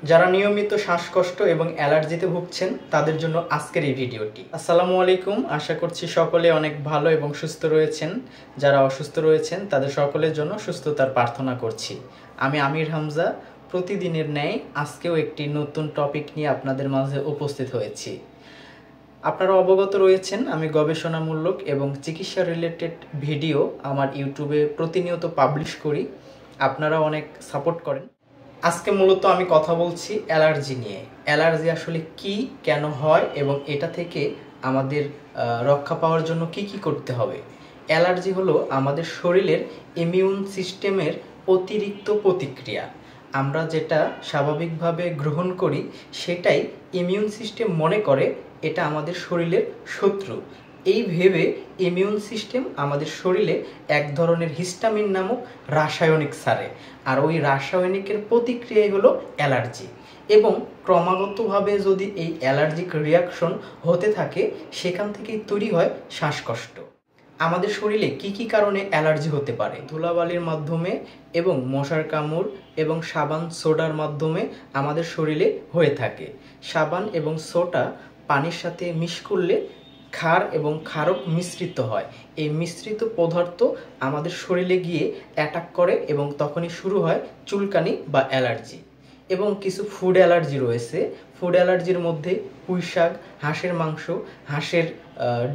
যারা নিয়মিত শ্বাসকষ্ট এবং অ্যালার্জিতে ভুগছেন তাদের জন্য আজকের এই ভিডিওটি। আসসালামু আলাইকুম, আশা করছি সকলে অনেক ভালো এবং সুস্থ রয়েছেন। যারা অসুস্থ রয়েছেন তাদের সকলের জন্য সুস্থতার প্রার্থনা করছি। আমি আমির হামজা প্রতিদিনের ন্যায় আজকেও একটি নতুন টপিক নিয়ে আপনাদের মাঝে উপস্থিত হয়েছি। আপনারা অবগত রয়েছেন আমি গবেষণামূলক এবং চিকিৎসা রিলেটেড ভিডিও আমার ইউটিউবে প্রতিনিয়ত পাবলিশ করি। আপনারা অনেক সাপোর্ট করেন। আজকে মূলত আমি কথা বলছি অ্যালার্জি নিয়ে। অ্যালার্জি আসলে কি, কেন হয় এবং এটা থেকে আমাদের রক্ষা পাওয়ার জন্য কি কি করতে হবে। অ্যালার্জি হলো আমাদের শরীরের ইমিউন সিস্টেমের অতিরিক্ত প্রতিক্রিয়া। আমরা যেটা স্বাভাবিকভাবে গ্রহণ করি সেটাই ইমিউন সিস্টেম মনে করে এটা আমাদের শরীরের শত্রু। এই ভেবে ইমিউন সিস্টেম আমাদের শরীরে এক ধরনের হিস্টামিন নামক রাসায়নিক ছাড়ে, আর ওই রাসায়নিকের প্রতিক্রিয়াই হলো অ্যালার্জি। এবং ক্রমাগতভাবে যদি এই অ্যালার্জিক রিয়াকশন হতে থাকে সেখান থেকেই তৈরি হয় শ্বাসকষ্ট। আমাদের শরীরে কি কি কারণে অ্যালার্জি হতে পারে? ধুলাবালির মাধ্যমে এবং মশার কামড় এবং সাবান সোডার মাধ্যমে আমাদের শরীরে হয়ে থাকে। সাবান এবং সোডা পানির সাথে মিশ করলে ক্ষার এবং ক্ষারক মিশ্রিত হয়। এই মিশ্রিত পদার্থ আমাদের শরীরে গিয়ে অ্যাটাক করে এবং তখনই শুরু হয় চুলকানি বা অ্যালার্জি। এবং কিছু ফুড অ্যালার্জি রয়েছে। ফুড অ্যালার্জির মধ্যে পুঁইশাক, হাঁসের মাংস, হাঁসের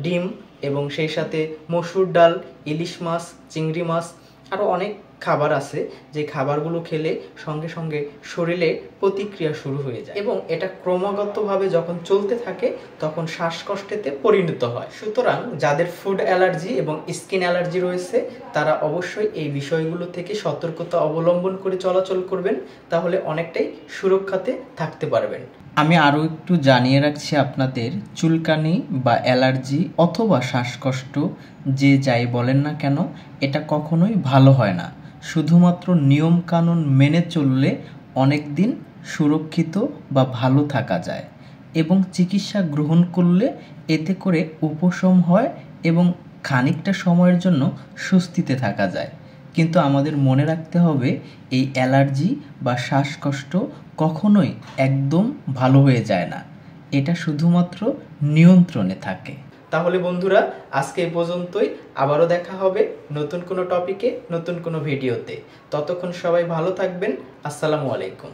ডিম এবং সেই সাথে মসুর ডাল, ইলিশ মাছ, চিংড়ি মাছ, আরও অনেক খাবার আছে যে খাবারগুলো খেলে সঙ্গে সঙ্গে শরীরে প্রতিক্রিয়া শুরু হয়ে যায় এবং এটা ক্রমাগতভাবে যখন চলতে থাকে তখন শ্বাসকষ্টেতে পরিণত হয়। সুতরাং যাদের ফুড অ্যালার্জি এবং স্কিন অ্যালার্জি রয়েছে তারা অবশ্যই এই বিষয়গুলো থেকে সতর্কতা অবলম্বন করে চলাচল করবেন, তাহলে অনেকটাই সুরক্ষাতে থাকতে পারবেন। আমি আরও একটু জানিয়ে রাখছি আপনাদের, চুলকানি বা অ্যালার্জি অথবা শ্বাসকষ্ট যে যাই বলেন না কেন এটা কখনোই ভালো হয় না। শুধুমাত্র নিয়মকানুন মেনে চললে অনেক দিন সুরক্ষিত বা ভালো থাকা যায় এবং চিকিৎসা গ্রহণ করলে এতে করে উপশম হয় এবং খানিকটা সময়ের জন্য স্বস্তিতে থাকা যায়। কিন্তু আমাদের মনে রাখতে হবে এই অ্যালার্জি বা শ্বাসকষ্ট কখনোই একদম ভালো হয়ে যায় না, এটা শুধুমাত্র নিয়ন্ত্রণে থাকে। তাহলে বন্ধুরা আজকে এই পর্যন্তই, আবারও দেখা হবে নতুন কোনো টপিকে নতুন কোনো ভিডিওতে। ততক্ষণ সবাই ভালো থাকবেন। আসসালামু আলাইকুম।